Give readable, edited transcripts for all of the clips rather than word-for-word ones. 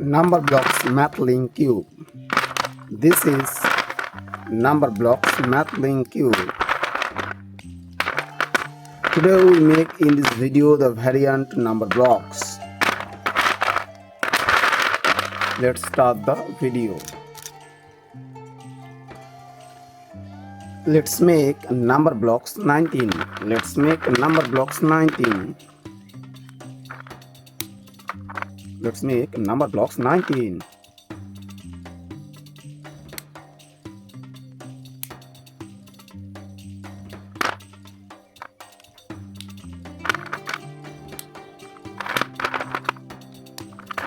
Numberblocks Mathling Cube. This is Numberblocks Mathling Cube. Today we make in this video the variant number blocks. Let's start the video. Let's make Numberblocks 19. Let's make Numberblocks 19. Let's make Numberblocks 19.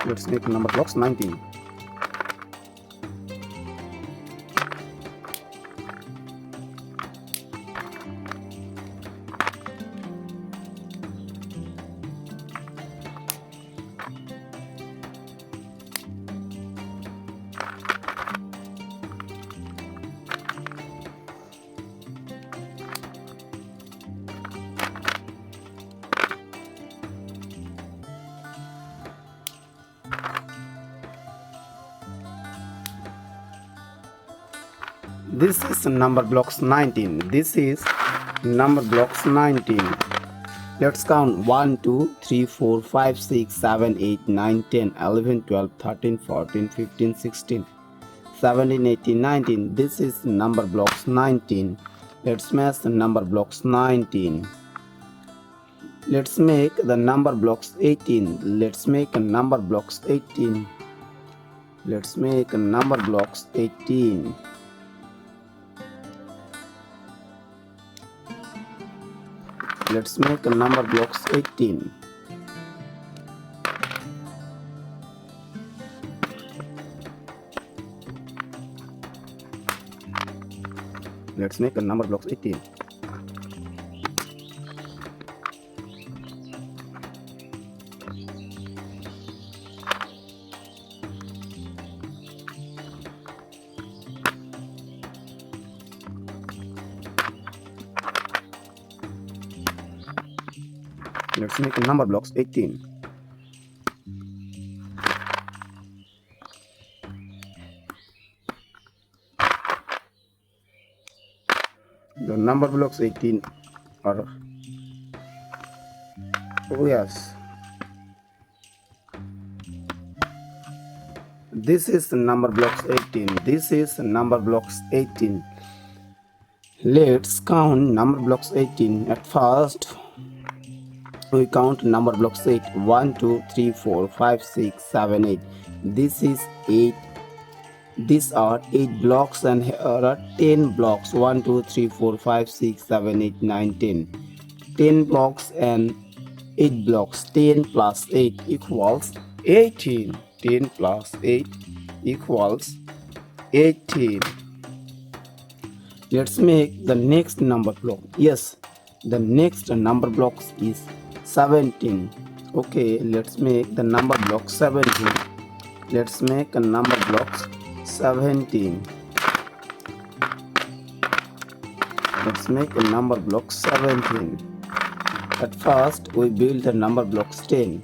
Let's make Numberblocks 19. This is Numberblocks 19. This is Numberblocks 19. Let's count 1, 2, 3, 4, 5, 6, 7, 8, 9, 10, 11, 12, 13, 14, 15, 16, 17, 18, 19. This is Numberblocks 19. Let's match the Numberblocks 19. Let's make the Numberblocks 18. Let's make a Numberblocks 18. Let's make a Numberblocks 18. Let's make a Numberblocks 18. Let's make a Numberblocks 18. Let's make a Numberblocks 18. The Numberblocks 18 are, oh yes, this is Numberblocks 18. This is Numberblocks 18. Let's count Numberblocks 18. At first we count Numberblocks 8. 1, 2, 3, 4, 5, 6, 7, 8. This is 8. These are 8 blocks and here are 10 blocks. 1, 2, 3, 4, 5, 6, 7, 8, 9, 10. 10 blocks and 8 blocks. 10 plus 8 equals 18. 10 plus 8 equals 18. Let's make the next number block. Yes, the next number blocks is 17. Okay, let's make the number block 17. Let's make a number blocks 17. Let's make a number block 17. At first we build the number blocks 10.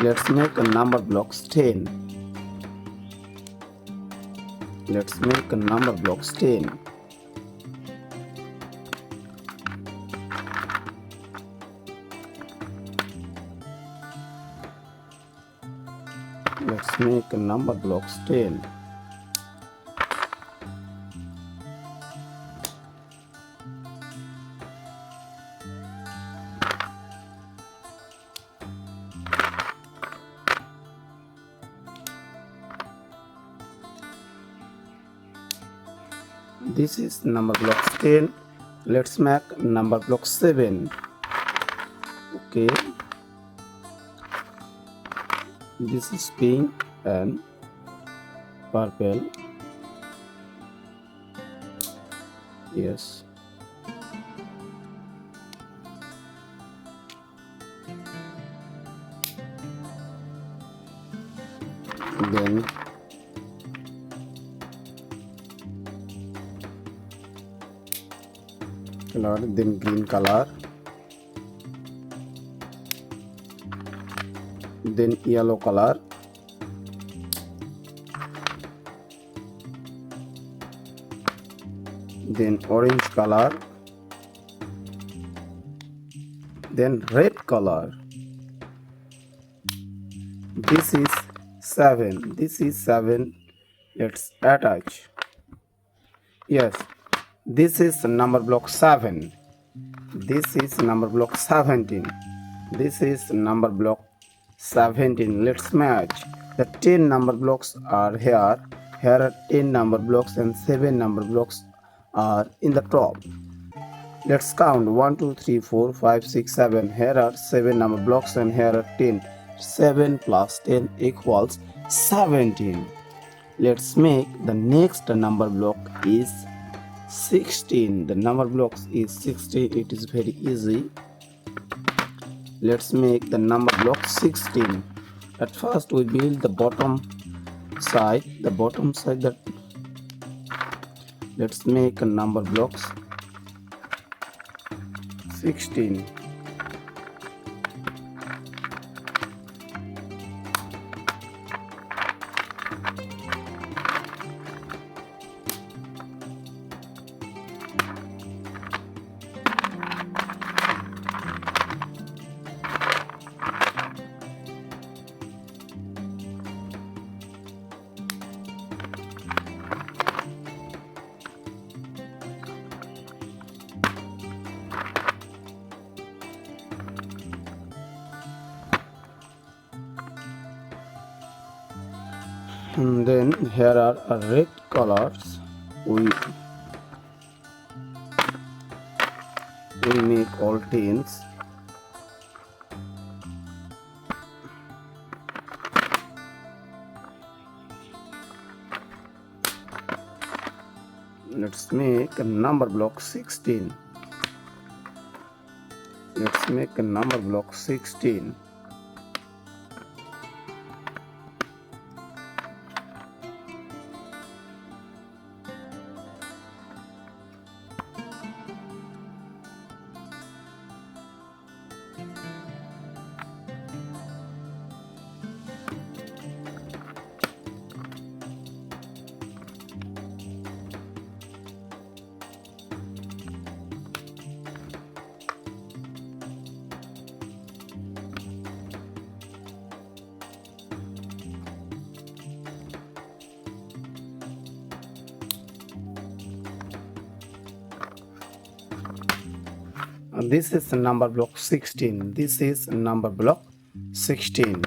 Let's make a number blocks 10. Let's make a number blocks 10. Let's make a Numberblocks 10. This is Numberblocks 10. Let's make Numberblocks 7. Okay. This is pink and purple. Yes. Then color, then green color, then yellow color, then orange color, then red color. This is 7. This is 7. Let's attach. Yes, this is number block 7. This is number block 17. This is number block 17. Let's match. The 10 number blocks are here. Here are 10 number blocks and 7 number blocks are in the top. Let's count 1, 2, 3, 4, 5, 6, 7. Here are 7 number blocks and here are 10. 7 plus 10 equals 17. Let's make the next number block is 16. The number blocks is 16. It is very easy. Let's make the number block 16. At first we build the bottom side. That let's make a number blocks 16. And then here are red colors. We make all 10s. Let's make a number block 16. Let's make a number block 16. This is number block 16. This is number block 16.